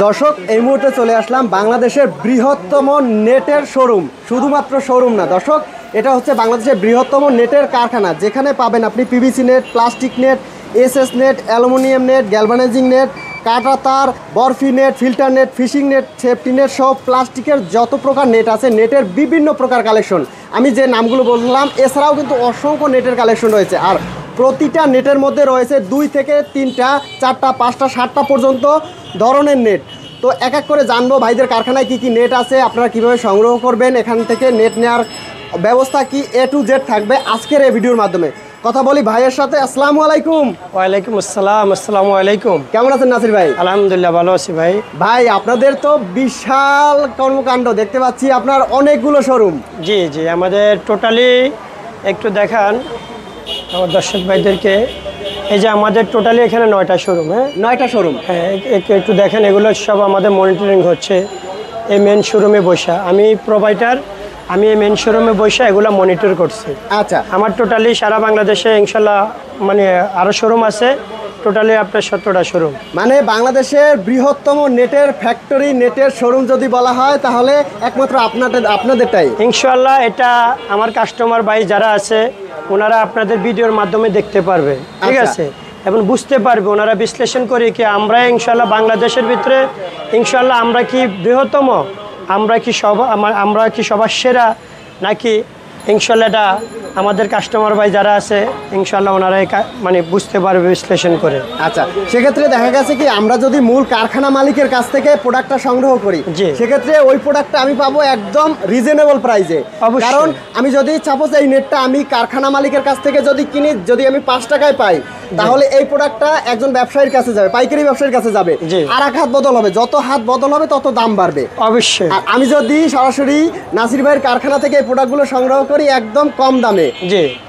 দর্শক এই মুহূর্তে চলে আসলাম বাংলাদেশের বৃহত্তম নেটের শোরুম। শুধুমাত্র শোরুম না দর্শক, এটা হচ্ছে বাংলাদেশের বৃহত্তম নেটের কারখানা, যেখানে পাবেন আপনি PVC net, plastic net, SS net, aluminium net, galvanising net, কাটা তার, বরফি net, filter net, fishing net, safety net সহ প্লাস্টিকের যত প্রকার নেট আছে, নেটের বিভিন্ন প্রকার কালেকশন। আমি যে নামগুলো বললাম এছাড়াও কিন্তু অসংখ্য নেটের কালেকশন রয়েছে। আর প্রতিটা নেটের মধ্যে রয়েছে 2 থেকে 3টা, 4টা, 5টা, 7টা পর্যন্ত ধরনের নেট। তো এক এক করে জানবো ভাইদের কারখানায় কি কি নেট আছে, আপনারা কিভাবে সংগ্রহ করবেন, এখান থেকে নেট নেওয়ার ব্যবস্থা কি, A to Z থাকবে আজকের এই ভিডিওর মাধ্যমে। কথা বলি ভাইয়ের সাথে। আসসালামু আলাইকুম। ওয়ালাইকুম আসসালাম। আসসালামু আলাইকুম। কেমন আছেন নাসির ভাই? আলহামদুলিল্লাহ ভালো আছি ভাই। ভাই আপনাদের তো বিশাল কর্মকাণ্ড দেখতে পাচ্ছি, আপনার অনেকগুলো শোরুম। জি জি, আমাদের টোটালি একটু দেখান আমার দর্শক ভাইদেরকে। এই যে আমাদের টোটালি এখানে 9টা শোরুম। হ্যাঁ 9টা শোরুম। হ্যাঁ, একটু দেখেন, এগুলো সব আমাদের মনিটরিং হচ্ছে এই মেন শোরুমে বসা। আমি প্রোভাইডার, আমি এই মেন শোরুমে বসে এগুলো মনিটর করছি। আচ্ছা, আমার টোটালি সারা বাংলাদেশে ইনশাল্লাহ মানে আরও শোরুম আছে, টোটালি আপনার 17টা শোরুম। মানে বাংলাদেশের বৃহত্তম নেটের ফ্যাক্টরি, নেটের শোরুম যদি বলা হয় তাহলে একমাত্র আপনাদেরটাই। ইনশাল্লাহ এটা আমার কাস্টমার ভাই যারা আছে ওনারা আপনাদের ভিডিওর মাধ্যমে দেখতে পারবে, ঠিক আছে, এবং বুঝতে পারবে, ওনারা বিশ্লেষণ করে কি আমরা ইনশাল্লাহ বাংলাদেশের ভিতরে ইনশাল্লাহ আমরা কি বৃহত্তম, আমরা কি সবার সেরা, নাকি ইনশাল্লাহ এটা আমাদের কাস্টমার ভাই যারা আছে ইনশাল্লাহ ওনারা মানে বুঝতে পারবে বিশ্লেষণ করে। আচ্ছা, সেক্ষেত্রে দেখা গেছে কি আমরা যদি মূল কারখানা মালিকের কাছ থেকে প্রোডাক্টটা সংগ্রহ করি, সেক্ষেত্রে ওই প্রোডাক্টটা আমি পাবো একদম রিজনেবল প্রাইসে। কারণ আমি যদি সাপোজ এই নেটটা আমি কারখানা মালিকের কাছ থেকে যদি কিনি, যদি আমি 5 টাকায় পাই, তাহলে এই প্রোডাক্টটা একজন ব্যবসায়ীর কাছে যাবে, পাইকারি ব্যবসায়ীর কাছে যাবে, আর এক হাত বদল হবে, যত হাত বদল হবে তত দাম বাড়বে অবশ্যই। আর আমি যদি সরাসরি নাসির ভাইয়ের কারখানা থেকে এই প্রোডাক্টগুলো সংগ্রহ করি একদম কম দামে,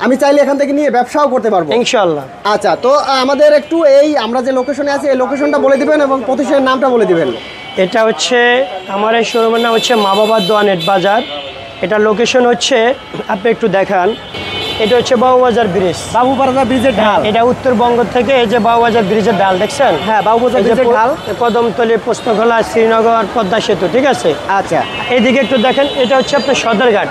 আমি চাইলে এখান থেকে নিয়ে ব্যবসাও করতে পারবো ইনশাআল্লাহ। আচ্ছা, তো আমাদের একটু এই আমরা যে লোকেশনে আছি এই লোকেশনটা বলে দিবেন এবং প্রতিষ্ঠানের নামটা বলে দিবেন। এটা হচ্ছে আমার এই শোরুমের নাম হচ্ছে মা বাবার দোয়া নেট বাজার। এটা লোকেশন হচ্ছে আপনি একটু দেখান, এটা হচ্ছে বাবুবাজার ব্রিজ, বাবুবাজার ব্রিজের ঢাল। এটা উত্তরবঙ্গ থেকে এই যে বাবুবাজার ব্রিজের ঢাল দেখছেন? হ্যাঁ, বাবুবাজার ব্রিজের ঢাল, কদমতলী, পোস্তগোলা, শ্রীনগর, পদ্মা সেতু, ঠিক আছে। আচ্ছা, এইদিকে একটু দেখেন, এটা হচ্ছে আপনার সদরঘাট।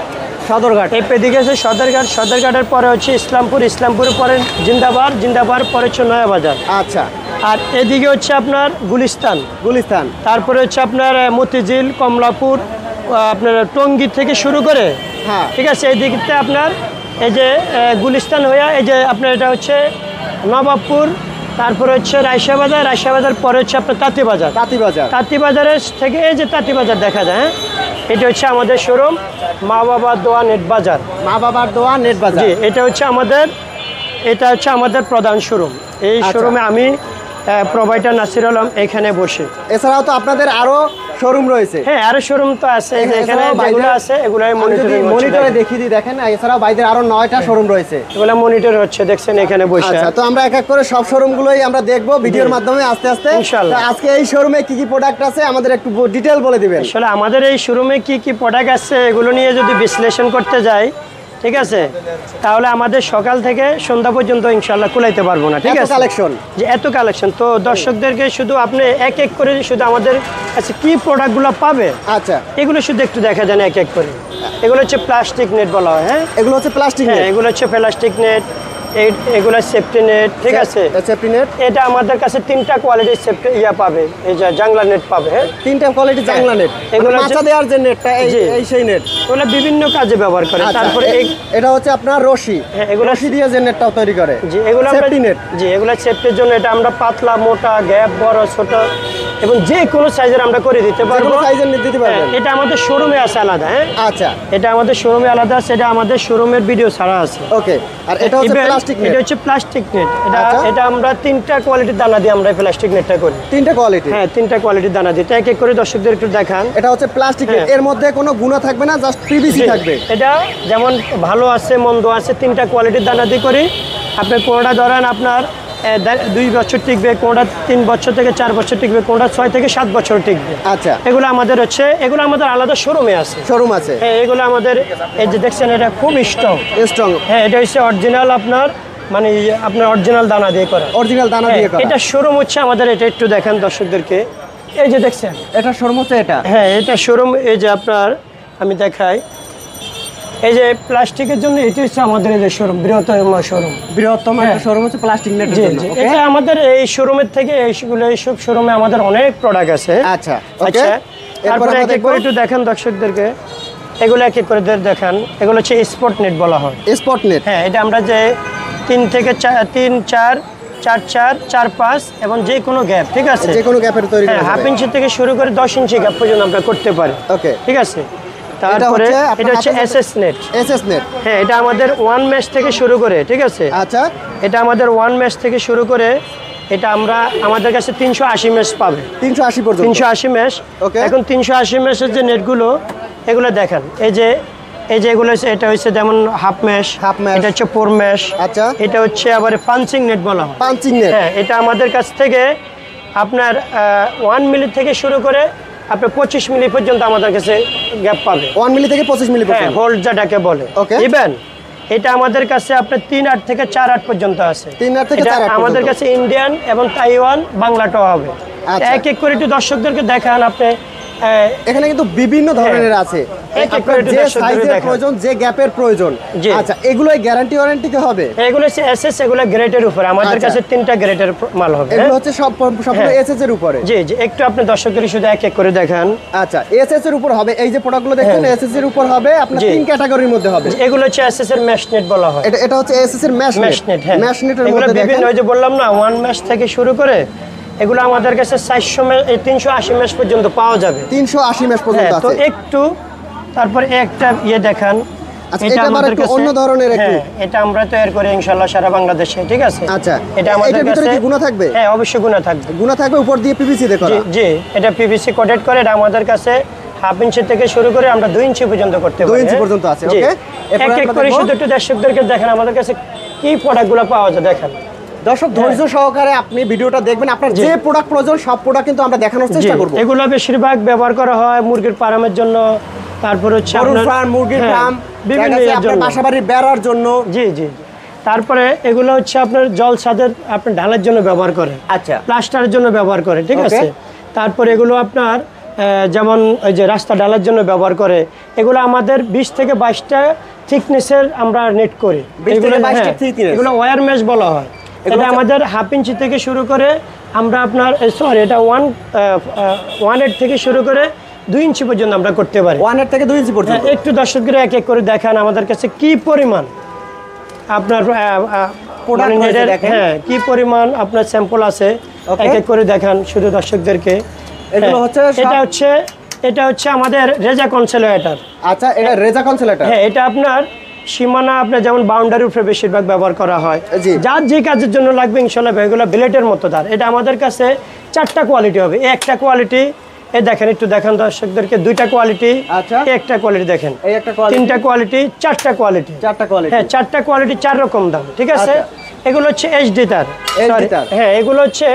এদিকে আছে সদরঘাট, সদরঘাটের পরে হচ্ছে ইসলামপুর, ইসলামপুরের পরে জিন্দাবাদ পরে হচ্ছে নয়াবাজার। আচ্ছা, আর এদিকে হচ্ছে আপনার গুলিস্তান, তারপরে হচ্ছে আপনার মতিঝিল, কমলাপুর, আপনার টঙ্গী থেকে শুরু করে, হ্যাঁ ঠিক আছে। এই দিকতে আপনার এই যে গুলিস্তান হইয়া এই যে আপনার এটা হচ্ছে নবাবপুর, তারপরে হচ্ছে রায়শাবাজার পরে হচ্ছে আপনার তাঁতিবাজারের থেকে এই যে তাঁতিবাজার দেখা যায়। হ্যাঁ, এটা হচ্ছে আমাদের শোরুম মা বাবার দোয়া নেট বাজার। জি, এটা হচ্ছে আমাদের প্রধান শোরুম। এই শোরুমে আমি প্রোভাইডার নাসির আলম এখানে বসে। এছাড়াও তো আপনাদের আরো শোরুম রয়েছে? হ্যাঁ, আরো শোরুম তো আছে, এখানে যেগুলো আছে এগুলো মনিটরে দেখিয়ে দিই, দেখেন এছাড়াও বাইরের আরো 9টা শোরুম রয়েছে, এগুলো মনিটর হচ্ছে, দেখছেন এখানে বসে। আচ্ছা, তো আমরা এক এক করে সব শোরুমগুলোই আমরা দেখবো ভিডিওর মাধ্যমে আস্তে আস্তে ইনশাআল্লাহ। আজকে এই শোরুমে কি কি প্রোডাক্ট আছে আমাদের একটু ডিটেইল বলে দিবেন। আসলে আমাদের এই শোরুমে কি কি প্রোডাক্ট আছে এগুলো নিয়ে যদি বিশ্লেষণ করতে যাই, ঠিক আছে, তাহলে আমাদের সকাল থেকে সন্ধ্যা পর্যন্ত ইনশাআল্লাহ কুলাইতে পারবো না, ঠিক আছে। এত কালেকশন তো দর্শকদেরকে শুধু আপনি এক এক করে শুধু আমাদের কাছে কি প্রোডাক্টগুলো পাবে, আচ্ছা, এগুলো শুধু একটু দেখা যায় এক এক করে। এগুলো হচ্ছে প্লাস্টিক নেট বলা হয়। হ্যাঁ, এগুলো হচ্ছে প্লাস্টিক নেট, এগুলো হচ্ছে প্লাস্টিক নেট, এগুলো সেফটি নেট, ঠিক আছে। সেফটি নেট এটা আমাদের কাছে 3টা কোয়ালিটির সেফটি পাবে, এই যে জাংলা নেট পাবে। হ্যাঁ, 3টা কোয়ালিটি জাংলা নেট, এগুলো মাচা দেওয়ার যে নেটটা, এই সেই নেট, ওগুলো বিভিন্ন কাজে ব্যবহার করে। তারপরে এটা হচ্ছে আপনার রশি, হ্যাঁ, এগুলো রশি দিয়ে যে নেটটা তৈরি করে। জি, এগুলো সেফটি নেট। জি, এগুলো সেফটির জন্য। এটা আমরা পাতলা, মোটা, গ্যাপ, বড়, ছোট এবং যে কোনো সাইজের আমরা করে দিতে পারবো, সাইজের নিতে দিতে পারবেন। এটা আমাদের শোরুমে আছে আলাদা। হ্যাঁ, আচ্ছা, এটা আমাদের শোরুমে আলাদা আছে, এটা আমাদের শোরুমের ভিডিও ছাড়া আছে। ওকে, আর এটা হচ্ছে প্লাস্টিক নেট। এটা হচ্ছে প্লাস্টিক নেট। এটা আমরা 3টা কোয়ালিটির দানা দিয়ে আমরা প্লাস্টিক নেটটা করি। 3টা কোয়ালিটি? হ্যাঁ, 3টা কোয়ালিটির দানা দিয়ে। এক এক করে দর্শকদের একটু দেখান। এটা হচ্ছে প্লাস্টিক নেট, এর মধ্যে কোনো গুণা থাকবে না, জাস্ট পিভিসি থাকবে। এটা যেমন ভালো আছে মন্দ আছে, 3টা কোয়ালিটির দানা দিয়ে করি। আপনি কোনটা ধরেন আপনার 2 বছর টিকবে, কোনটা 3 বছর থেকে 4 বছর টিকবে, কোনটা 6 থেকে 7 বছর টিকবে। আচ্ছা, এগুলো আমাদের আলাদা শোরুমে আছে। হ্যাঁ, এগুলো আমাদের এই যে দেখছেন এটা খুব স্ট্রং। হ্যাঁ, এটা হচ্ছে অরিজিনাল আপনার মানে আপনার অরিজিনাল দানা দিয়ে করা। এটা শোরুম হচ্ছে আমাদের। এটা একটু দেখেন দর্শকদেরকে, এই যে দেখছেন এটা শোরুম হচ্ছে এটা? হ্যাঁ, এটা শোরুম। এই যে আপনার আমি দেখাই, এই যে প্লাস্টিকের জন্য এটি হচ্ছে আমাদের এই যে শোরুম, বৃহত্তম একটা শোরুম হচ্ছে প্লাস্টিক নেটের জন্য। এটা আমাদের এই শোরুমের থেকে এইসব শোরুমে আমাদের অনেক প্রোডাক্ট আছে। আচ্ছা, আচ্ছা, তারপরে এক এক করে একটু দেখান দর্শকদেরকে, এগুলো এক এক করে দেখান। এগুলো হচ্ছে স্পট নেট বলা হয়। স্পট নেট, হ্যাঁ, এটা আমরা যে 3 থেকে 3, 4, 4, 4, 4, 5 এবং যে কোনো গ্যাপ, ঠিক আছে, যে কোনো গ্যাপের তৈরি করা হ্যাঁ, হাফ ইঞ্চি থেকে শুরু করে 10 ইঞ্চি গ্যাপ পর্যন্ত আমরা করতে পারি। ওকে, ঠিক আছে। তারপরে এটা হচ্ছে এসএস নেট। এসএস নেট, হ্যাঁ, এটা আমাদের 1 মেশ থেকে শুরু করে, ঠিক আছে। আচ্ছা, এটা আমাদের 1 মেশ থেকে শুরু করে এটা আমাদের কাছে 380 মেশ পাবে। 380 পর্যন্ত, 380 মেশ। এখন 380 মেশের যে নেটগুলো, এগুলো দেখেন, এই যে এগুলো হচ্ছে, এটা হচ্ছে যেমন হাফ মেশ, এটা হচ্ছে 4 মেশ। আচ্ছা, এটা হচ্ছে আবার পাঞ্চিং নেট বলা হয়। পাঞ্চিং নেট, হ্যাঁ, এটা আমাদের কাছ থেকে আপনার 1 মিলি থেকে শুরু করে আপনি 25 মিলি পর্যন্ত আমাদের কাছে গ্যাপ পাবে। 1 মিলি থেকে 25 মিলি পর্যন্ত, হ্যাঁ, হোল্ড যেটাকে বলে। ওকে, ইভেন এটা আমাদের কাছে আপনার 3.8 থেকে 4.8 পর্যন্ত আছে। 3.8 থেকে 4.8 আমাদের কাছে ইন্ডিয়ান এবং তাইওয়ান বাংলাটাও হবে। এক এক করে একটু দর্শকদেরকে দেখান আপনি। এখানে কিন্তু বিভিন্ন ধরনের আছে, আপনার যে সাইজের প্রয়োজন, যে গ্যাপের প্রয়োজন। আচ্ছা, এগুলো গ্যারান্টি ওয়ারেন্টি কি হবে? এগুলো হচ্ছে এসএস, এগুলো গ্রেডের উপরে। আমাদের কাছে 3টা গ্রেডের মাল হবে। এগুলো হচ্ছে সম্পূর্ণ এসএস এর উপরে। জি জি, একটু আপনি দর্শকদের শুধু এক এক করে দেখান। আচ্ছা, এসএস এর উপর হবে। এই যে প্রোডাক্টগুলো দেখছেন এসএস এর উপর হবে, আপনার 3 ক্যাটাগরির মধ্যে হবে। এগুলো হচ্ছে এসএস এর মেশ নেট বলা হয়। এটা হচ্ছে এসএস এর মেশ নেট। হ্যাঁ, মেশ নেটের মধ্যে বিভিন্ন, ওই যে বললাম না, 1 মেশ থেকে শুরু করে এগুলো আমাদের কাছে 380 মেশ পর্যন্ত পাওয়া যাবে। 380 মেশ পর্যন্ত আছে। তো একটু তারপরে একটা ইয়ে দেখান। আচ্ছা, এটা আমাদের কাছে অন্য ধরনের একটু, এটা আমরা তৈরি করি ইনশাআল্লাহ সারা বাংলাদেশে, ঠিক আছে। আচ্ছা, এটা আমাদের ভিতরে কি গুণা থাকবে? হ্যাঁ, অবশ্যই গুণা থাকবে। গুণা থাকবে, উপর দিয়ে পিভিসি দিয়ে করা। জি, এটা পিভিসি কোটেড করে। এটা আমাদের কাছে হাফ ইঞ্চি থেকে শুরু করে আমরা 2 ইঞ্চি পর্যন্ত করতে পারি। 2 ইঞ্চি পর্যন্ত আছে। ওকে, এক এক করে শুধু একটু দর্শকদেরকে দেখেন আমাদের কাছে কি প্রোডাক্টগুলো পাওয়া যায় দেখেন। দর্শক ধৈর্য সহকারে আপনি ভিডিওটা দেখবেন, আপনার যে প্রোডাক্ট প্রয়োজন সব প্রোডাক্ট কিন্তু আমরা দেখানোর চেষ্টা করব। এগুলো বেশিরভাগ ব্যবহার করা হয় মুরগির ফার্মের জন্য, তারপর হচ্ছে আপনার ফার্ম, মুরগির ফার্ম, বিভিন্ন আপনার বাসাবাড়ির বেড়ার জন্য। জি জি। তারপরে এগুলো হচ্ছে আপনার জল ছাদের আপনি ঢালার জন্য ব্যবহার করে। আচ্ছা, প্লাস্টারের জন্য ব্যবহার করে, ঠিক আছে। তারপরে এগুলো আপনার যেমন ওই যে রাস্তা ঢালার জন্য ব্যবহার করে। এগুলো আমাদের 20 থেকে 22টা থিকনেসের আমরা নেট করি। এগুলো ওয়্যার মেশ বলা হয়। এটা আমাদের হাফ ইঞ্চি থেকে শুরু করে আমরা আপনার এটা 1.8 থেকে শুরু করে 2 ইঞ্চি পর্যন্ত আমরা করতে পারি। 1.8 থেকে 2 ইঞ্চি পর্যন্ত। একটু দর্শকদের এক এক করে দেখান আমাদের কাছে কি পরিমাণ আপনার হ্যাঁ, কি পরিমাণ আপনার স্যাম্পল আছে, এক এক করে দেখান শুধু দর্শকদেরকে। এটা হচ্ছে আমাদের রেজা কনসোলেটর। আচ্ছা, এটা রেজা কনসোলেটর। হ্যাঁ, এটা আপনার সীমানা আপনার যেমন বাউন্ডারির উপরে বেশিরভাগ ব্যবহার করা হয়। যার যে কাজের জন্য লাগবে ইনশাআল্লাহ এগুলো ব্লেডের মতো দাঁড়। এটা আমাদের কাছে 4টা কোয়ালিটি হবে। একটা কোয়ালিটি এই দেখেন, একটু দেখান দর্শকদেরকে। 2টা কোয়ালিটি, একটা কোয়ালিটি দেখেন, 3টা কোয়ালিটি, 4টা কোয়ালিটি। হ্যাঁ, 4টা কোয়ালিটি 4 রকম দাম, ঠিক আছে। এগুলো হচ্ছে এইচডি তার। হ্যাঁ, এগুলো হচ্ছে,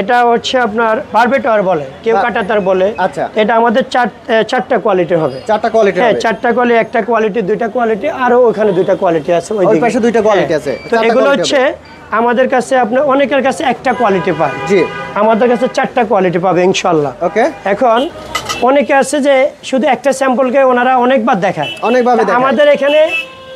এটা হচ্ছে আপনার বারবেটর বলে, কেউ কাটাতার বলে। আচ্ছা, এটা আমাদের 4টা কোয়ালিটি হবে। 4টা কোয়ালিটি? হ্যাঁ, 4টা কোয়ালিটি, একটা কোয়ালিটি, 2টা কোয়ালিটি, আরো ওখানে 2টা কোয়ালিটি আছে। ওই পাশে 2টা কোয়ালিটি আছে। তো এগুলো হচ্ছে আমাদের কাছে আপনার অনেকের কাছে একটা কোয়ালিটি পায়। জি, আমাদের কাছে 4টা কোয়ালিটি পাবে ইনশাআল্লাহ। ওকে, এখন অনেকে আছে যে শুধু একটা স্যাম্পলকে ওনারা অনেকবার দেখায়, অনেকভাবে দেখায়। আমাদের এখানে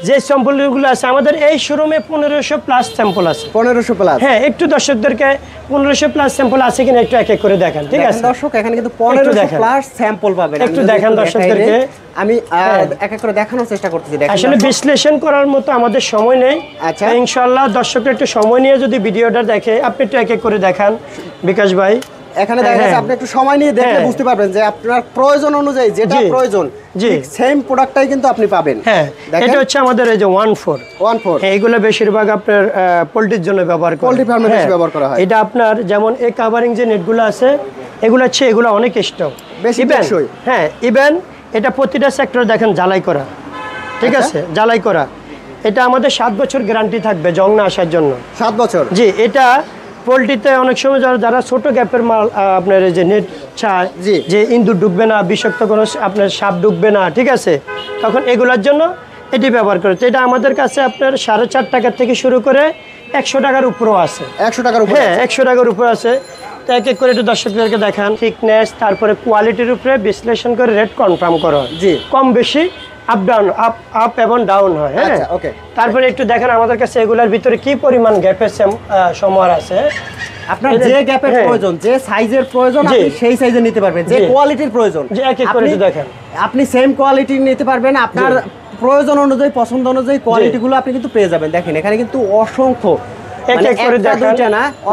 যে স্যাম্পলগুলো আছে, আমাদের এই শোরুমে 1500 প্লাস স্যাম্পল আছে। 1500 প্লাস? হ্যাঁ, একটু দর্শকদেরকে 1500 প্লাস স্যাম্পল আছে কিনা একটু এক এক করে দেখান, ঠিক আছে। দর্শক এখানে কিন্তু 1500 প্লাস স্যাম্পল পাবেন। একটু দেখান দর্শকদেরকে। আমি এক এক করে দেখানোর চেষ্টা করতেছি। আসলে বিশ্লেষণ করার মতো আমাদের সময় নেই। আচ্ছা, ইনশাআল্লাহ দর্শকরা একটু সময় নিয়ে যদি ভিডিওটা দেখে, আপনি একটু এক এক করে দেখান বিকাশ ভাই। এখানে দেখা যাচ্ছে আপনি একটু সময় নিয়ে দেখলে বুঝতে পারবেন যে আপনার প্রয়োজন অনুযায়ী যেটা প্রয়োজন সেম প্রোডাক্টটাই কিন্তু আপনি পাবেন। হ্যাঁ, এটা হচ্ছে আমাদের এই যে 14। হ্যাঁ, এগুলো বেশিরভাগ আপনার পোল্ট্রির জন্য ব্যবহার করা হয়, পোল্ট্রি ফার্মে বেশি ব্যবহার করা হয়। এটা আপনার যেমন এই কাভারিং যে নেটগুলো আছে, এগুলো হচ্ছে এগুলো অনেক স্ট্রং, বেশি টেকসই। হ্যাঁ, ইভেন এটা প্রতিটা সেক্টর দেখেন জ্বালাই করা, ঠিক আছে, জ্বালাই করা। এটা আমাদের 7 বছর গ্যারান্টি থাকবে জং না আসার জন্য। 7 বছর? জি। এটা পোলট্রিতে অনেক সময় যারা ছোট গ্যাপের মাল আপনার এই যে নেট চায় যে ইঁদুর ঢুকবে না, বিষাক্ত কোনো আপনার সাপ ঢুকবে না, ঠিক আছে, তখন এগুলোর জন্য এটি ব্যবহার করে। তো এটা আমাদের কাছে আপনার 4.5 টাকা থেকে শুরু করে 100 টাকার উপরেও আছে। 100 টাকার উপরে? হ্যাঁ, 100 টাকার উপরে আছে। এক এক করে একটু দর্শকদেরকে দেখান। থিকনেস, তারপরে কোয়ালিটির উপরে বিশ্লেষণ করে রেট কনফার্ম করা হয়। জি। কম বেশি আপ ডাউন, আপ এবং ডাউন হয়। হ্যাঁ, ওকে। তারপরে একটু দেখেন আমাদের কাছে এগুলার ভিতরে কি পরিমাণ গ্যাপের সময় আছে। আপনার যে গ্যাপের প্রয়োজন, যে সাইজের প্রয়োজন, আপনি সেই সাইজে নিতে পারবেন। যে কোয়ালিটির প্রয়োজন, যে এক এক করে একটু দেখেন, আপনি সেম কোয়ালিটি নিতে পারবেন। আপনার প্রয়োজন অনুযায়ী, পছন্দ অনুযায়ী কোয়ালিটিগুলো আপনি কিন্তু পেয়ে যাবেন। দেখেন এখানে কিন্তু অসংখ্য,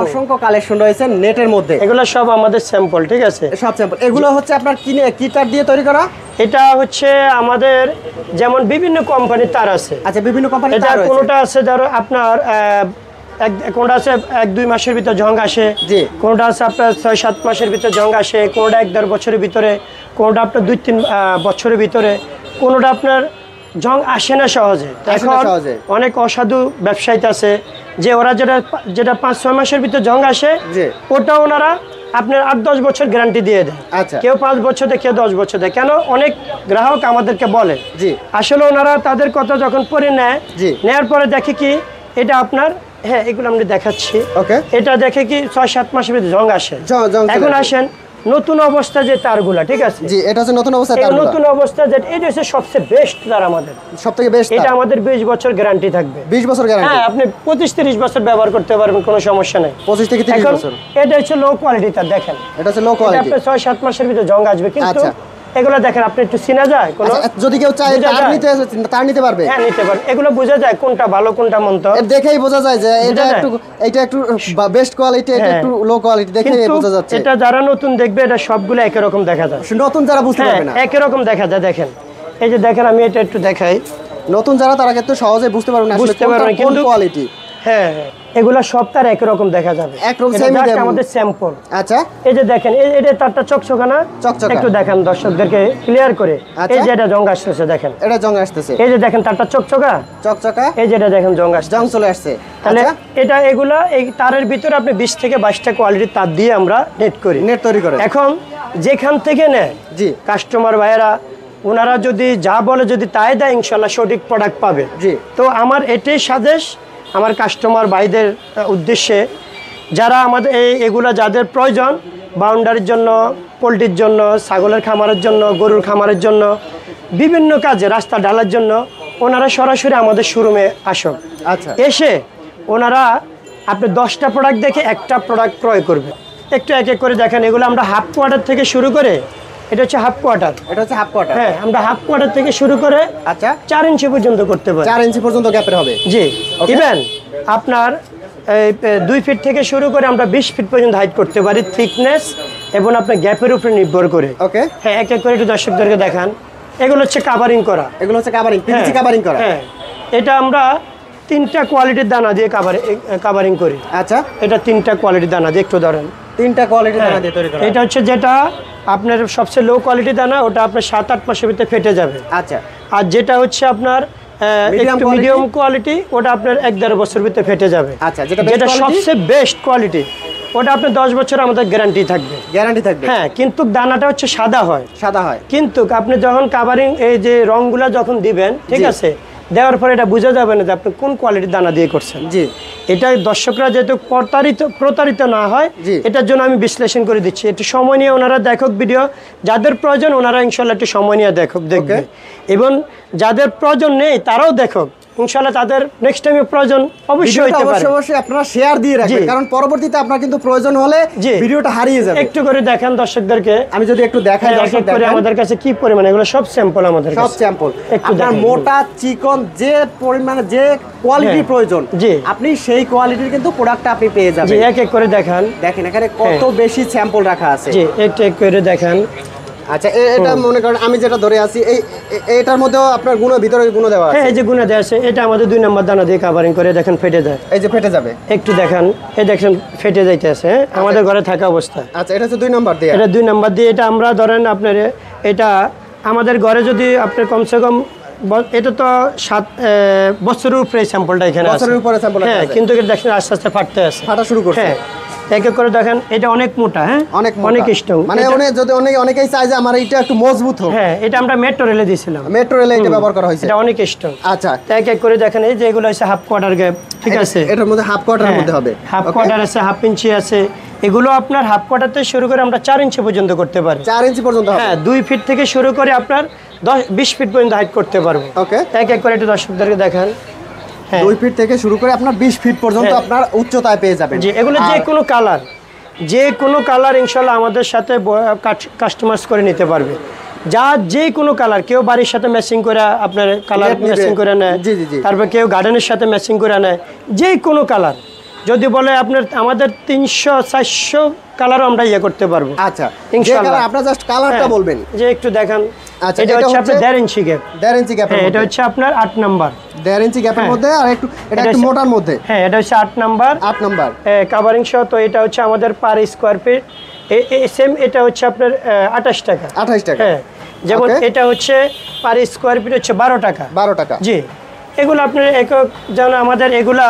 অসংখ্য কালেকশন রয়েছে নেটের মধ্যে। এগুলো সব আমাদের স্যাম্পল, ঠিক আছে? সব স্যাম্পল। এগুলো হচ্ছে আপনার কি তার দিয়ে তৈরি করা? এটা হচ্ছে আমাদের যেমন বিভিন্ন কোম্পানির তার আছে। আচ্ছা, বিভিন্ন কোম্পানির তার রয়েছে। কোনটা আছে ধরো আপনার কোনটা আছে 1-2 মাসের ভিতর জং আসে, কোনটা আছে আপনার 6-7 মাসের ভিতর জং আসে, কোনটা 1-1.5 বছরের ভিতরে, কোনটা আপনার 2-3 বছরের ভিতরে, কোনটা আপনার জং আসে না সহজে। এখন অনেক অসাধু ব্যবসায়ী আছে যে ওরা যেটা 5-6 মাসের ভিতর জং আসে, ওটা ওনারা আপনার 8-10 বছর গ্যারান্টি দিয়ে দেয়। কেউ 5 বছর দেয়, কেউ 10 বছর দেয়। কেন? অনেক গ্রাহক আমাদেরকে বলে, আসলে ওনারা তাদের কথা যখন পরে নেয়, নেওয়ার পরে দেখে কি এটা আপনার, হ্যাঁ এগুলো আমি দেখাচ্ছি, এটা দেখে কি 6-7 মাসের ভিতরে জং আসে। এখন আসেন নতুন অবস্থা যে তারগুলা, ঠিক আছে? জি, এটা হচ্ছে নতুন অবস্থা তারগুলা। নতুন অবস্থা যেটা, এটা হচ্ছে সবচেয়ে বেস্ট তার আমাদের, সবথেকে বেস্ট। এটা আমাদের 20 বছর গ্যারান্টি থাকবে। 20 বছর গ্যারান্টি? হ্যাঁ, আপনি 25-30 বছর ব্যবহার করতে পারবেন, কোনো সমস্যা নাই। 25 থেকে 30 বছর। এটা হচ্ছে লো কোয়ালিটি তার। দেখেন এটা হচ্ছে লো কোয়ালিটি। আপনি 6-7 মাসের ভিতরে জং আসবে, কিন্তু এগুলো দেখেন আপনি একটু চিনা যায়। কোন যদি কেউ চায় তার নিতে পারবে? হ্যাঁ, নিতে পারবে। এগুলো বোঝা যায় কোনটা ভালো কোনটা মন্দ, দেখেই বোঝা যায় যে এটা একটু বেস্ট কোয়ালিটি, এটা একটু লো কোয়ালিটি, দেখেই বোঝা যাচ্ছে। এটা যারা নতুন দেখবে, এটা সবগুলো একই রকম দেখা যায়। নতুন যারা বুঝতে পারবে না, একই রকম দেখা যায়। দেখেন এই যে দেখেন, আমি এটা একটু দেখাই। নতুন যারা, তারা কিন্তু সহজে বুঝতে পারবে না আসলে কোন কোয়ালিটি। হ্যাঁ, এগুলা সব তার একই রকম দেখা যাবে, একরকম আমাদের স্যাম্পল। আচ্ছা, এই যে দেখেন, এটা তারটা চকচকা না? একটু দেখেন দর্শকদেরকে ক্লিয়ার করে। এই যে এটা জং আসতেছে, দেখেন এটা জং আসতেছে। এই যে দেখেন তারটা চকচকা, এই যে এটা দেখেন জং আসছে, জং চলে আসছে। তাহলে এটা এগুলা এই তারের ভিতরে আপনি 20 থেকে 22টা কোয়ালিটির তার দিয়ে আমরা নেট তৈরি করি। এখন যেখান থেকে নেয়, জি, কাস্টমার ভাইয়েরা ওনারা যদি যা বলে, যদি তাই দেয়, ইনশাল্লাহ সঠিক প্রোডাক্ট পাবে। জি। তো আমার এটাই সাজেস্ট আমার কাস্টমার ভাইদের উদ্দেশ্যে, যারা আমাদের এগুলা যাদের প্রয়োজন, বাউন্ডারির জন্য, পোলট্রির জন্য, ছাগলের খামারের জন্য, গরুর খামারের জন্য, বিভিন্ন কাজে, রাস্তা ঢালার জন্য, ওনারা সরাসরি আমাদের শোরুমে আসুন। আচ্ছা, এসে ওনারা আপনি 10টা প্রোডাক্ট দেখে একটা প্রোডাক্ট ক্রয় করবে। একটু এক এক করে দেখেন। এগুলো আমরা হাফ কোয়ার্টার থেকে শুরু করে, এটা হচ্ছে হাফ কোয়ার্টার, এটা হচ্ছে হাফ কোয়ার্টার। হ্যাঁ, আমরা হাফ কোয়ার্টার থেকে শুরু করে, আচ্ছা, 4 ইঞ্চি পর্যন্ত করতে পারি। 4 ইঞ্চি পর্যন্ত গ্যাপের হবে? জি। ইভেন আপনার 2 ফিট থেকে শুরু করে আমরা 20 ফিট পর্যন্ত হাইট করতে পারি, থিকনেস এবং আপনার গ্যাপের উপরে নির্ভর করে। ওকে, হ্যাঁ, এক এক করে একটু দর্শকদেরকে দেখান। এগুলো হচ্ছে কাভারিং করা, এগুলো হচ্ছে কাভারিং, পিভিসি কাভারিং করা। হ্যাঁ, এটা আমরা 3টা কোয়ালিটির দানা দিয়ে কাভারিং করি। আচ্ছা, এটা 3টা কোয়ালিটির দানা দিয়ে, একটু ধরেন, 3টা কোয়ালিটির দানা দিয়ে তৈরি করা। এটা হচ্ছে যেটা আপনার সবচেয়ে লো কোয়ালিটি দানা, ওটা আপনার 7-8 মাসের ভিতরে ফেটে যাবে। আচ্ছা, আর যেটা হচ্ছে আপনার মিডিয়াম কোয়ালিটি, ওটা আপনার 1-1.5 বছর ভিতরে ফেটে যাবে। আচ্ছা, যেটা সবচেয়ে বেস্ট কোয়ালিটি, ওটা আপনার 10 বছর আমাদের গ্যারান্টি থাকবে। হ্যাঁ, কিন্তু দানাটা হচ্ছে সাদা হয়। কিন্তু আপনি যখন কাভারিং, এই যে রংগুলা যখন দিবেন, ঠিক আছে, দেওয়ার পরে এটা বোঝা যাবে না যে আপনি কোন কোয়ালিটির দানা দিয়ে করছেন। জি, এটা দর্শকরা যেহেতু প্রতারিত না হয়, এটার জন্য আমি বিশ্লেষণ করে দিচ্ছি। একটু সময় নিয়ে ওনারা দেখুক ভিডিও, যাদের প্রয়োজন ওনারা ইনশাল্লাহ একটু সময় নিয়ে দেখবে, এবং যাদের প্রয়োজন নেই তারাও দেখুক, ইনশাআল্লাহ তাদের নেক্সট টাইমে প্রয়োজন অবশ্যই হতে পারে। অবশ্যই আপনারা শেয়ার দিয়ে রাখবেন, কারণ পরবর্তীতে আপনার কিন্তু প্রয়োজন হলে ভিডিওটা হারিয়ে যাবে। একটু করে দেখেন দর্শকদেরকে, আমি যদি একটু দেখাই দর্শকদের, আমাদের কাছে কি পরিমাণে, এগুলো সব স্যাম্পল, আমাদের সব স্যাম্পল। আপনার মোটা চিকন যে পরিমাণে, যে কোয়ালিটির প্রয়োজন, আপনি সেই কোয়ালিটির কিন্তু প্রোডাক্টটা আপনি পেয়ে যাবেন। জি, এক এক করে দেখান। দেখেন এখানে কত বেশি স্যাম্পল রাখা আছে। জি, একটু এক করে দেখান। আচ্ছা, এটা মনে করেন আমি যেটা ধরে আছি, এটার মধ্যেও আপনার ভিতরে গুণ দেওয়া আছে। হ্যাঁ, এই যে গুণ দেওয়া আছে, এটা আমাদের 2 নম্বর দানা দিয়ে কাভারিং করে, দেখেন ফেটে যায়। এই যে ফেটে যাবে, একটু দেখান, এই দেখেন ফেটে যাইতেছে, আমাদের ঘরে থাকা অবস্থা। আচ্ছা, এটা হচ্ছে 2 নম্বর দিয়ে, এটা 2 নম্বর দিয়ে। এটা আমরা ধরেন আপনার, এটা আমাদের ঘরে যদি আপনার কমসে কম, এটা তো 7 বছরের উপরে স্যাম্পলটা এখানে আছে, বছরের উপরে স্যাম্পল আছে। হ্যাঁ, কিন্তু এটা দেখেন আস্তে আস্তে ফাটা শুরু করছে। হ্যাঁ, এক এক করে দেখেন, এটা অনেক মোটা, হ্যাঁ, অনেক স্ট্রং। মানে যদি অনেকেই চায় যে আমার এটা একটু মজবুত হোক। হ্যাঁ, এটা আমরা মেট্রো রেলে দিয়েছিলাম, মেট্রো রেলে এটা ব্যবহার করা হয়েছে, এটা অনেক স্ট্রং। আচ্ছা, এক এক করে দেখেন, এই যে এগুলো হচ্ছে হাফ কোয়ার্টার গ্যাপ, ঠিক আছে, এটার মধ্যে হাফ কোয়ার্টারের মধ্যে হবে। হাফ কোয়ার্টার আছে, হাফ ইঞ্চি আছে, এগুলো আপনার হাফ কোয়ার্টার থেকে শুরু করে আমরা 4 ইঞ্চি পর্যন্ত করতে পারি। 4 ইঞ্চি পর্যন্ত হবে? হ্যাঁ, 2 ফিট থেকে শুরু করে আপনার 20 ফিট পর্যন্ত হাইট করতে পারবো। ওকে, এক এক করে একটু দর্শকদেরকে দেখান। 2 ফিট থেকে শুরু করে আপনার 20 ফিট পর্যন্ত আপনার উচ্চতায় পেয়ে যাবেন। জি, এগুলো যে কোনো কালার ইনশাল্লাহ আমাদের সাথে কাস্টমাইজ করে নিতে পারবে। যে কোনো কালার, কেউ বাড়ির সাথে ম্যাচিং করে আপনার কালার ম্যাচিং করে নেয়, তারপর কেউ গার্ডেনের সাথে ম্যাচিং করে নেয়, যে কোনো কালার যদি বলে আপনার আমাদের 300-400 কালারও আমরা ইয়ে করতে পারবো। আচ্ছা, ইনশাআল্লাহ আপনারা জাস্ট কালারটা বলবেন যে একটু দেখান। আচ্ছা, এটা হচ্ছে আপনার 1.5 ইঞ্চি গ্যাপ। 1.5 ইঞ্চি গ্যাপ, এটা হচ্ছে আপনার 8 নাম্বার। 1.5 ইঞ্চি গ্যাপের মধ্যে আর একটু এটা একটু মোটার মধ্যে। হ্যাঁ, এটা হচ্ছে 8 নাম্বার। 8 নাম্বার কভারিং সহ। তো এটা হচ্ছে আমাদের পার স্কয়ার ফিট সেম, এটা হচ্ছে আপনার 28 টাকা। 28 টাকা। হ্যাঁ, যেমন এটা হচ্ছে পার স্কয়ার ফিট হচ্ছে 12 টাকা। 12 টাকা। জি, এগুলো আপনার একক যেন আমাদের এগুলা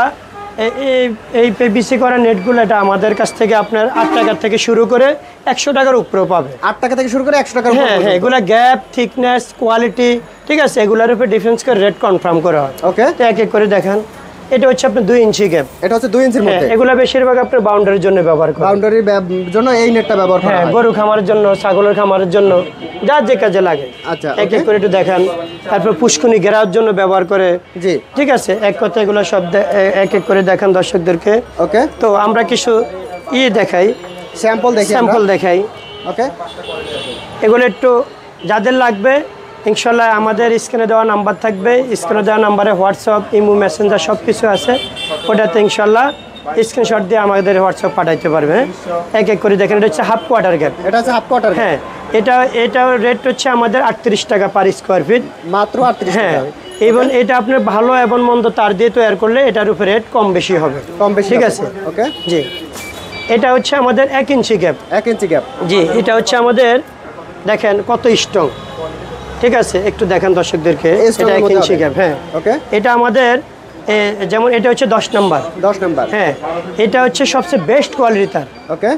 এই পিভিসি করা নেটগুলো এটা আমাদের কাছ থেকে আপনার 8 টাকা থেকে শুরু করে 100 টাকার উপরেও পাবে। 8 টাকা থেকে শুরু করে 100 টাকার উপরে। হ্যাঁ, এগুলা গ্যাপ, থিকনেস, কোয়ালিটি, ঠিক আছে, এগুলোর উপর ডিফারেন্স করে রেট কনফার্ম করা হয়। ওকে, তো এক এক করে দেখান। এটা হচ্ছে আপনার 2 ইঞ্চি গ্যাপ। এটা হচ্ছে 2 ইঞ্চির মধ্যে। এগুলা বেশিরভাগ আপনার বাউন্ডারির জন্য ব্যবহার করে। বাউন্ডারির জন্য এই নেটটা ব্যবহার করা হয়। হ্যাঁ, গরু খামারের জন্য, ছাগলের খামারের জন্য, যার যে কাজে লাগে। আচ্ছা, এক এক করে একটু দেখান। তারপর পুষ্কুনি ঘেরার জন্য ব্যবহার করে। জি, ঠিক আছে, এক কথা এগুলো সব এক এক করে দেখান দর্শকদেরকে। ওকে, তো আমরা কিছু দেখাই, স্যাম্পল দেখাই। ওকে, এগুলো একটু যাদের লাগবে ইনশাল্লাহ আমাদের স্ক্রিনে দেওয়া নাম্বার থাকবে। স্ক্রিনে দেওয়া নাম্বারে হোয়াটসঅ্যাপ, ইমো, মেসেঞ্জার সব কিছু আছে। ওটাতে ইনশাল্লাহ স্ক্রিনশট দিয়ে আমাদের হোয়াটসঅ্যাপ পাঠাইতে পারবে। এক এক করে দেখেন। এটা হচ্ছে হাফ কোয়ার্টার গ্যাপ। এটা হচ্ছে হাফ কোয়ার্টার। হ্যাঁ, এটা রেট হচ্ছে আমাদের 38 টাকা পার স্কয়ার ফিট, মাত্র 38 টাকা। হ্যাঁ, এবং এটা আপনার ভালো এবং মন্দ তার দিয়ে তৈরি করলে এটার উপরে রেট কম বেশি হবে। ঠিক আছে। ওকে, জি, এটা হচ্ছে আমাদের 1 ইঞ্চি গ্যাপ। 1 ইঞ্চি গ্যাপ। জি, এটা হচ্ছে আমাদের দেখেন কত স্ট্রং। ঠিক আছে, একটু দেখেন দর্শকদেরকে। এটা 1 ইঞ্চি গ্যাপ। হ্যাঁ, ওকে, এটা আমাদের যেমন এটা হচ্ছে 10 নাম্বার। 10 নাম্বার। হ্যাঁ, এটা হচ্ছে সবচেয়ে বেস্ট কোয়ালিটি তার। ওকে,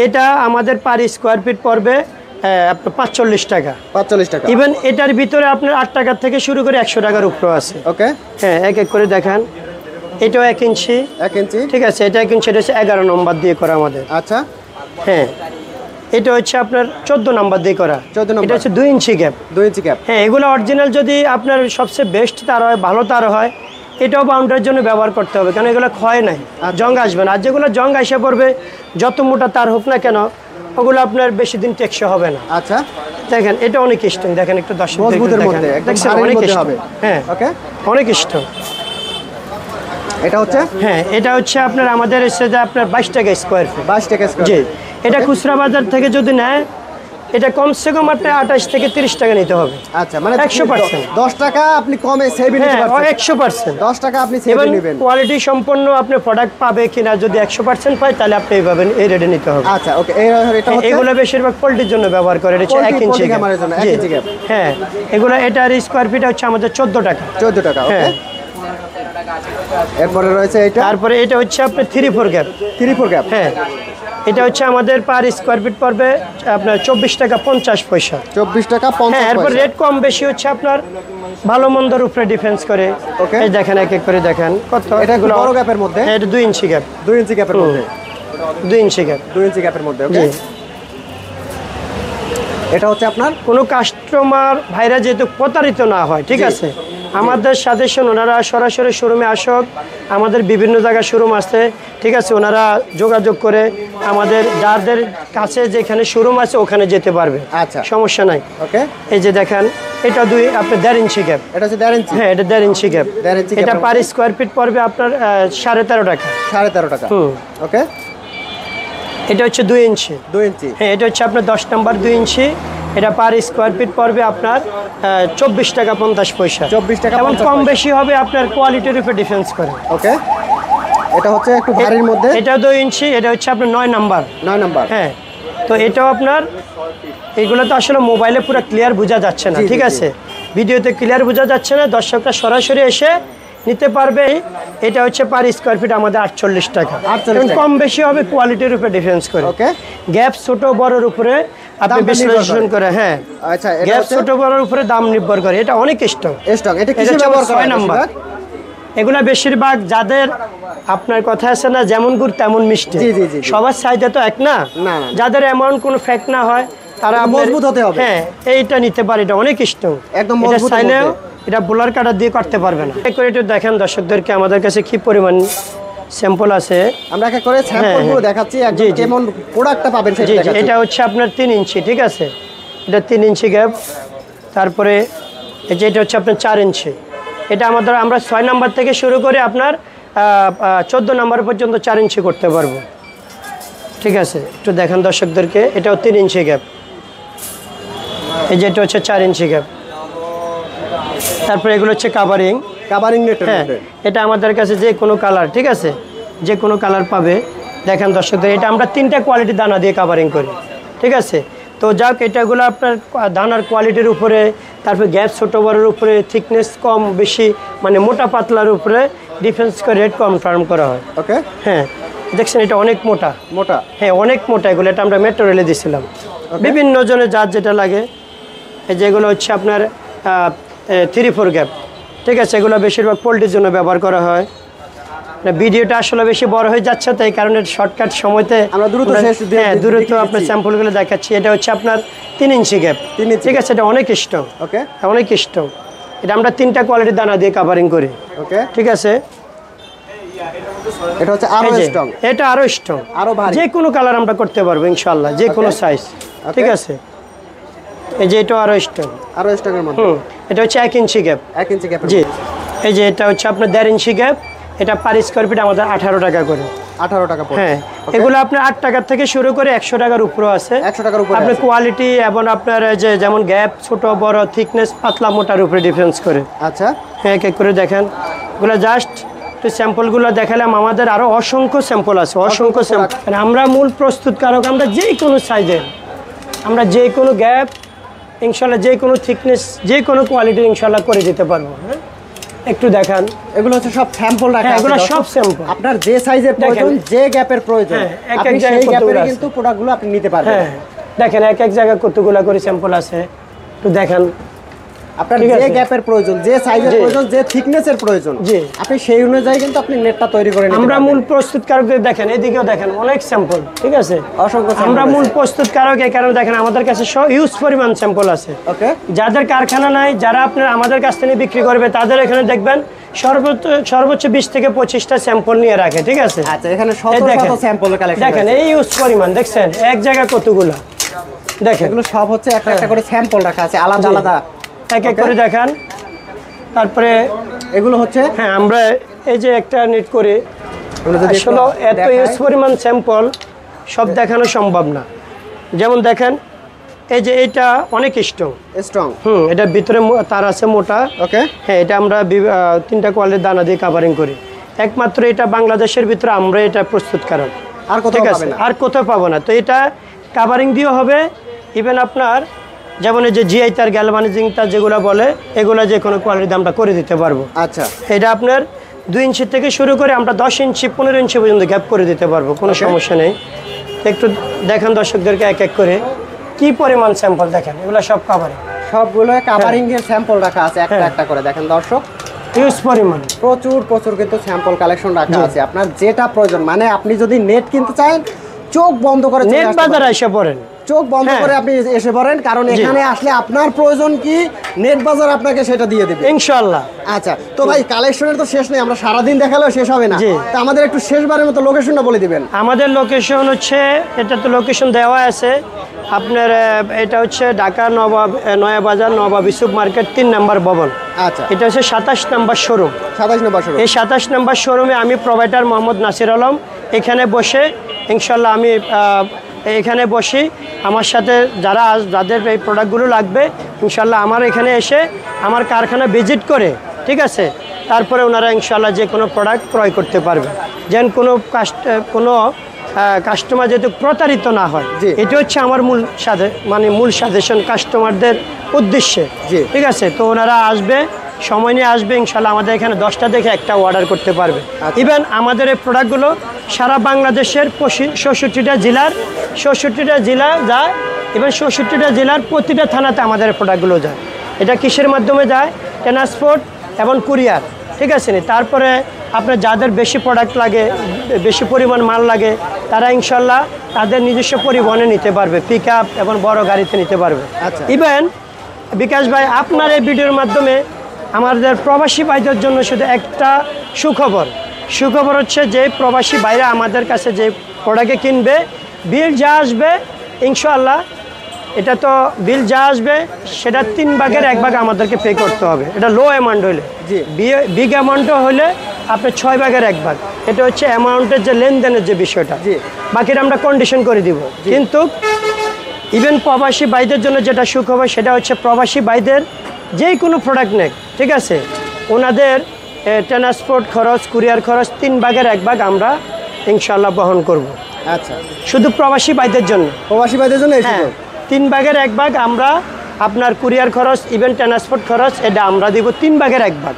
এটা আমাদের পার স্কয়ার ফিট পড়বে আপনার 45 টাকা। 45 টাকা। ইভেন এটার ভিতরে আপনার 8 টাকা থেকে শুরু করে 100 টাকার উপরে আছে। ওকে, হ্যাঁ, এক এক করে দেখান। এটাও 1 ইঞ্চি। 1 ইঞ্চি। ঠিক আছে, এটা 1 ইঞ্চি। এটা হচ্ছে 11 নম্বর দিয়ে করা আমাদের। আচ্ছা, হ্যাঁ, এটা হচ্ছে আপনার 14 নাম্বার দিয়ে করা। 14 নাম্বার। এটা হচ্ছে 2 ইঞ্চি গ্যাপ। 2 ইঞ্চি গ্যাপ। হ্যাঁ, এগুলো অরিজিনাল যদি আপনার সবচেয়ে বেস্ট তার হয়, ভালো তার হয়, এটাও বাউন্ডারির জন্য ব্যবহার করতে হবে, কারণ এগুলো ক্ষয় নাই, জং আসবে না। আর যেগুলো জং এসে পড়বে, যত মোটা তার হোক না কেন, ওগুলো আপনার বেশি দিন টেকসই হবে না। আচ্ছা, দেখেন এটা অনেক স্ট্রং। দেখেন একটু দর্শক মজবুতের মধ্যে একদম অনেক মধ্যে স্ট্রং। হবে। হ্যাঁ, ওকে, অনেক স্ট্রং। এটা হচ্ছে, হ্যাঁ, এটা হচ্ছে আপনার আমাদের এসে যে আপনার 22 টাকা স্কয়ার ফিট। 22 টাকা স্কয়ার। জি, এটা খুচরা বাজার থেকে যদি নেয়, এটা কমসে কম আপনার 28 থেকে 30 টাকা নিতে হবে। আচ্ছা, মানে 100%। 10 টাকা আপনি কমে সেভ নিতে পারছেন। 100%। 10 টাকা আপনি সেভ নেবেন। কোয়ালিটি সম্পন্ন আপনি প্রোডাক্ট পাবে কিনা, যদি 100% পায় তাহলে আপনি এইভাবে এই রেটে নিতে হবে। আচ্ছা, ওকে, এটা হচ্ছে, এগুলো বেশিরভাগ পোল্ট্রির জন্য ব্যবহার করে। এটা হচ্ছে 1 ইঞ্চি গ্যাপ। 1 ইঞ্চি গ্যাপ। হ্যাঁ, এগুলো এটার স্কয়ার ফিট হচ্ছে আমাদের 14 টাকা। 14 টাকা। ওকে, হ্যাঁ, এরপরে রয়েছে এটা। তারপরে এটা হচ্ছে আপনার 3/4 গ্যাপ। 3/4 গ্যাপ। হ্যাঁ, এটা হচ্ছে আমাদের পার স্কয়ার ফিট পড়বে আপনার 24 টাকা 50 পয়সা। 24 টাকা 50 হ্যাঁ, এরপর পয়সা। রেট কম বেশি হচ্ছে আপনার ভালো মন্দর উপরে ডিফেন্স করে। ওকে, এই দেখেন এক এক করে দেখেন কত। এটা এগুলো বড় গ্যাপের মধ্যে। হ্যাঁ, এটা 2 ইঞ্চি গ্যাপ। 2 ইঞ্চি গ্যাপের মধ্যে। 2 ইঞ্চি গ্যাপ। 2 ইঞ্চি গ্যাপের মধ্যে। ওকে, এটা হচ্ছে আপনার কোনো কাস্টমার ভাইরা যেহেতু প্রতারিত না হয়, ঠিক আছে, আমাদের সাজেশন ওনারা সরাসরি শোরুমে আসুক। আমাদের বিভিন্ন জায়গায় শোরুম আছে, ঠিক আছে, ওনারা যোগাযোগ করে আমাদের যাদের কাছে যেখানে শোরুম আছে ওখানে যেতে পারবে। আচ্ছা, সমস্যা নাই। ওকে, এই যে দেখেন এটা আপনার 1.5 ইঞ্চি গ্যাপ। এটা হচ্ছে 1.5 ইঞ্চি। হ্যাঁ, এটা 1.5 ইঞ্চি গ্যাপ। 1.5 ইঞ্চি এটা পার স্কয়ার ফিট পড়বে আপনার 13.5 টাকা। 13.5 টাকা। ওকে, এটা হচ্ছে 2 ইঞ্চি। 2 ইঞ্চি। হ্যাঁ, এটা হচ্ছে আপনার 10 নাম্বার 2 ইঞ্চি। এটা পার স্কয়ার ফিট পড়বে আপনার 24 টাকা 50 পয়সা। 24 টাকা। এবং কম বেশি হবে আপনার কোয়ালিটির উপর ডিফেন্স করে। ওকে, এটা হচ্ছে একটু ভারীর মধ্যে। এটা 2 ইঞ্চি। এটা হচ্ছে আপনার 9 নাম্বার। 9 নাম্বার। হ্যাঁ, তো এটাও আপনার, এগুলো তো আসলে মোবাইলে পুরো ক্লিয়ার বোঝা যাচ্ছে না, ঠিক আছে, ভিডিওতে ক্লিয়ার বোঝা যাচ্ছে না, দর্শকরা সরাসরি এসে নিতে পারবে। এটা হচ্ছে পার স্কয়ার ফিট আমাদের 48 টাকা। কম বেশি হবে কোয়ালিটির উপরে ডিফারেন্স করে। ওকে, গ্যাপ ছোট বড়র উপরে আপনি বিশ্লেষণ করে। হ্যাঁ, আচ্ছা, গ্যাপ ছোট বড়র উপরে দাম নির্ভর করে। এটা অনেক স্ট্রং। এটা কিসে ব্যবহার করা হয়? 6 নাম্বার। এগুলা বেশিরভাগ যাদের আপনার কথা আছে না যেমন গুড় তেমন মিষ্টি, সবার চাহিদা তো এক না, যাদের এমন কোনো ফ্যাক্ট না হয় তারা মজবুত হতে হবে। হ্যাঁ এইটা নিতে পারে, এটা অনেক স্ট্রং, একদম মজবুত। চাইলেও এটা বোলার কাটা দিয়ে করতে পারবে না। এক করে একটু দেখেন দর্শকদেরকে আমাদের কাছে কি পরিমাণ স্যাম্পল আছে, আমরা এক করে স্যাম্পলগুলো দেখাচ্ছি, একদম কেমন প্রোডাক্টটা পাবেন সেটা দেখাচ্ছি। এটা হচ্ছে আপনার 3 ইঞ্চি, ঠিক আছে, এটা 3 ইঞ্চি গ্যাপ। তারপরে এই যে এটা হচ্ছে আপনার 4 ইঞ্চি। এটা আমরা 6 নাম্বার থেকে শুরু করে আপনার 14 নাম্বার পর্যন্ত 4 ইঞ্চি করতে পারবো, ঠিক আছে। একটু দেখেন দর্শকদেরকে, এটাও 3 ইঞ্চি গ্যাপ। এই যে এটা হচ্ছে 4 ইঞ্চি গ্যাপ। তারপরে এগুলো হচ্ছে কাভারিং নেট। হ্যাঁ, এটা আমাদের কাছে যে কোনো কালার, ঠিক আছে, যে কোনো কালার পাবে। দেখেন দর্শকদের, এটা আমরা 3টা কোয়ালিটি দানা দিয়ে কাভারিং করি, ঠিক আছে। তো যাক, এটাগুলো আপনার দানার কোয়ালিটির উপরে, তারপরে গ্যাপ ছোটো বড়োর উপরে, থিকনেস কম বেশি মানে মোটা পাতলার উপরে ডিফারেন্স করে রেট কনফার্ম করা হয়। ওকে, হ্যাঁ দেখছেন এটা অনেক মোটা, হ্যাঁ অনেক মোটা। এগুলো এটা আমরা মেট্রো রেলে দিয়েছিলাম, বিভিন্ন জনের যার যেটা লাগে। এই যেগুলো হচ্ছে আপনার 3-4 গ্যাপ, ঠিক আছে। এগুলো বেশিরভাগ পোল্ট্রির জন্য ব্যবহার করা হয়। ভিডিওটা আসলে বেশি বড় হয়ে যাচ্ছে, তাই কারণে শর্টকাট সময়তে আমরা দ্রুত আপনার স্যাম্পলগুলো দেখাচ্ছি। এটা হচ্ছে আপনার 3 ইঞ্চি গ্যাপ, ঠিক আছে। এটা অনেক স্ট্রং, ওকে, অনেক স্ট্রং। এটা আমরা 3টা কোয়ালিটির দানা দিয়ে কাভারিং করি, ওকে, ঠিক আছে। এটা হচ্ছে আরো স্ট্রং, এটা আরো স্ট্রং, আরো ভারী, যে কোনো কালার আমরা করতে পারবো ইনশাআল্লাহ, যে কোনো সাইজ, ঠিক আছে। এই যে এটা আরো স্ট্রং এর মধ্যে। এটা হচ্ছে 1 ইঞ্চি গ্যাপ, 1 ইঞ্চি গ্যাপ, জি। এই যে এটা হচ্ছে আপনার 1.5 ইঞ্চি গ্যাপ। এটা পার স্কয়ার ফিট আমাদের 18 টাকা করে, 18 টাকা পড়ে। হ্যাঁ, এগুলো আপনার 8 টাকা থেকে শুরু করে 100 টাকার উপরে আছে, 100 টাকার উপরে আপনার কোয়ালিটি এবং আপনার যে যেমন গ্যাপ ছোট বড়, থিকনেস পাতলা মোটার উপরে ডিফারেন্স করে। আচ্ছা, হ্যাঁ, এক এক করে দেখেন। এগুলো জাস্ট একটু স্যাম্পলগুলো দেখালাম। আমাদের আরও অসংখ্য স্যাম্পল আছে, অসংখ্য স্যাম্পল। আমরা মূল প্রস্তুতকারক, আমরা যে কোনো সাইজের, আমরা যে কোনো গ্যাপ ইনশাল্লাহ, যে কোনো থিকনেস, যে কোনো কোয়ালিটির ইনশাল্লাহ করে দিতে পারবো। হ্যাঁ, একটু দেখান। এগুলো হচ্ছে সব স্যাম্পল রাখা আছে, এগুলো সব স্যাম্পল। আপনার যে সাইজের প্রয়োজন, যে গ্যাপের প্রয়োজন, আপনি সেই গ্যাপের কিন্তু প্রোডাক্টগুলো আপনি নিতে পারবেন। হ্যাঁ, দেখেন এক এক জায়গায় কতগুলো করে স্যাম্পল আছে, একটু দেখেন। আপনার যে গ্যাপের প্রয়োজন, যে সাইজের প্রয়োজন, যে থিকনেসের প্রয়োজন, আপনি সেই অনুযায়ী কিন্তু আপনি নেটটা তৈরি করে নিতে পারবেন। আমরা মূল প্রস্তুতকারকদের দেখেন, এদিকেও দেখেন অনেক স্যাম্পল, ঠিক আছে, অসংখ্য। আমরা মূল প্রস্তুতকারক, এই কারণে দেখেন আমাদের কাছে হিউজ পরিমাণ স্যাম্পল আছে। ওকে, যাদের কারখানা নাই, যারা আপনার আমাদের কাছ থেকে বিক্রি করবে, তাদের এখানে দেখবেন সর্বোচ্চ 20 থেকে 25টা স্যাম্পল নিয়ে রাখে, ঠিক আছে। আচ্ছা, এখানে শত শত স্যাম্পলের কালেকশন দেখেন, এই হিউজ পরিমাণ দেখছেন, এক জায়গায় কতগুলো দেখেন। এগুলো সব হচ্ছে একটা একটা করে স্যাম্পল রাখা আছে, আলাদা আলাদা এক এক করে দেখান। তারপরে এগুলো হচ্ছে, হ্যাঁ, আমরা এই যে একটা নেট করে, আসলে এত হিউজ পরিমাণ স্যাম্পল সব দেখানো সম্ভব না। যেমন দেখেন, এই যে এটা অনেক স্ট্রং, এটার ভিতরে তার আছে মোটা। ওকে, হ্যাঁ, এটা আমরা 3টা কোয়ালিটির দানা দিয়ে কাভারিং করি। একমাত্র এটা বাংলাদেশের ভিতরে আমরা এটা প্রস্তুতকারক, আর কোথাও পাবেন না, আর কোথাও পাবো না। তো এটা কাভারিং দিয়েও হবে, ইভেন আপনার যেমন এই যে জিআই তার, গ্যালভানাইজিং তার যেগুলো বলে, এগুলো যে কোনো কোয়ালিটিতে আমরা করে দিতে পারবো। আচ্ছা, এটা আপনার 2 ইঞ্চি থেকে শুরু করে আমরা 10 ইঞ্চি 15 ইঞ্চি পর্যন্ত গ্যাপ করে দিতে পারবো, কোনো সমস্যা নেই। একটু দেখান দর্শকদেরকে এক এক করে কি পরিমাণ স্যাম্পল, দেখেন এগুলো সব কাভারিং, সবগুলো কাভারিং এর স্যাম্পল রাখা আছে একটা একটা করে। দেখেন দর্শক, হিউজ পরিমাণ, প্রচুর কিন্তু স্যাম্পল কালেকশন রাখা আছে। আপনার যেটা প্রয়োজন, মানে আপনি যদি নেট কিনতে চান, চোখ বন্ধ করে নেট বাজারে এসে পড়েন, চোখ বন্ধ করে আপনি এসে পড়েন, কারণ এখানে আসলে আপনার প্রয়োজন কি, নেট বাজার আপনাকে সেটা দিয়ে দেবে ইনশাআল্লাহ। আচ্ছা, তো ভাই কালেকশনের তো শেষ নেই, আমরা সারাদিন দেখালেও শেষ হবে না, তো আমাদের একটু শেষবারের মতো লোকেশনটা বলে দিবেন। আমাদের লোকেশন হচ্ছে, এটা তো লোকেশন দেওয়া আছে আপনার, এটা হচ্ছে ঢাকা নয়াবাজার নবাব ইউসুফ মার্কেট 3 নম্বর ভবন। আচ্ছা, এটা হচ্ছে 27 নম্বর শোরুম। 27 নম্বর শোরুম। এই 27 নম্বর শোরুমে আমি প্রোভাইডার মোহাম্মদ নাসির আলম, এখানে বসে ইনশাল্লাহ আমি এখানে বসি, আমার সাথে যাদের এই প্রোডাক্টগুলো লাগবে ইনশাল্লাহ আমার এখানে এসে আমার কারখানা ভিজিট করে, ঠিক আছে, তারপরে ওনারা ইনশাল্লাহ যে কোনো প্রোডাক্ট ক্রয় করতে পারবে, যেন কোনো কাস্টমার যাতে প্রতারিত না হয়। এটা হচ্ছে আমার মূল সাজেশন কাস্টমারদের উদ্দেশ্যে, ঠিক আছে। তো ওনারা আসবে, সময় নিয়ে আসবে, ইনশাল্লাহ আমাদের এখানে 10টা দেখে একটা অর্ডার করতে পারবে। ইভেন আমাদের এই প্রোডাক্টগুলো সারা বাংলাদেশের 66টা জেলা যায়, ইভেন 66টা জেলার প্রতিটা থানাতে আমাদের প্রোডাক্টগুলো যায়। এটা কিসের মাধ্যমে যায়? ট্রান্সপোর্ট এবং কুরিয়ার, ঠিক আছে নি? তারপরে আপনার যাদের বেশি প্রোডাক্ট লাগে, বেশি পরিমাণ মাল লাগে, তারা ইনশাল্লাহ তাদের নিজস্ব পরিবহনে নিতে পারবে, পিক আপ এবং বড় গাড়িতে নিতে পারবে। আচ্ছা। ইভেন বিকাশ ভাই, আপনার এই ভিডিওর মাধ্যমে আমাদের প্রবাসী ভাইদের জন্য শুধু একটা সুখবর হচ্ছে যে প্রবাসী ভাইরা আমাদের কাছে যে প্রোডাক্টে কিনবে, বিল যা আসবে ইনশাআল্লাহ, এটা তো বিল যা আসবে সেটা 3 ভাগের 1 ভাগ আমাদেরকে পে করতে হবে। এটা লো অ্যামাউন্ট হলে, জি। বিগ অ্যামাউন্টও হলে আপনার 6 ভাগের 1 ভাগ। এটা হচ্ছে অ্যামাউন্টের যে লেনদেনের যে বিষয়টা, জি। বাকিটা আমরা কন্ডিশন করে দিব। কিন্তু ইভেন প্রবাসী ভাইদের জন্য যেটা সুখবর সেটা হচ্ছে প্রবাসী ভাইদের যে কোনো প্রোডাক্ট নেক, ঠিক আছে, ওনাদের ট্রান্সপোর্ট খরচ, কুরিয়ার খরচ 3 ভাগের 1 ভাগ আমরা ইনশাল্লাহ বহন করব। আচ্ছা, শুধু প্রবাসী ভাইদের জন্য। প্রবাসী ভাইদের জন্য এই হ্যাঁ, সুযোগ। 3 ভাগের 1 ভাগ আমরা আপনার কুরিয়ার খরচ, ইভেন ট্রান্সপোর্ট খরচ, এটা আমরা দিব 3 ভাগের 1 ভাগ।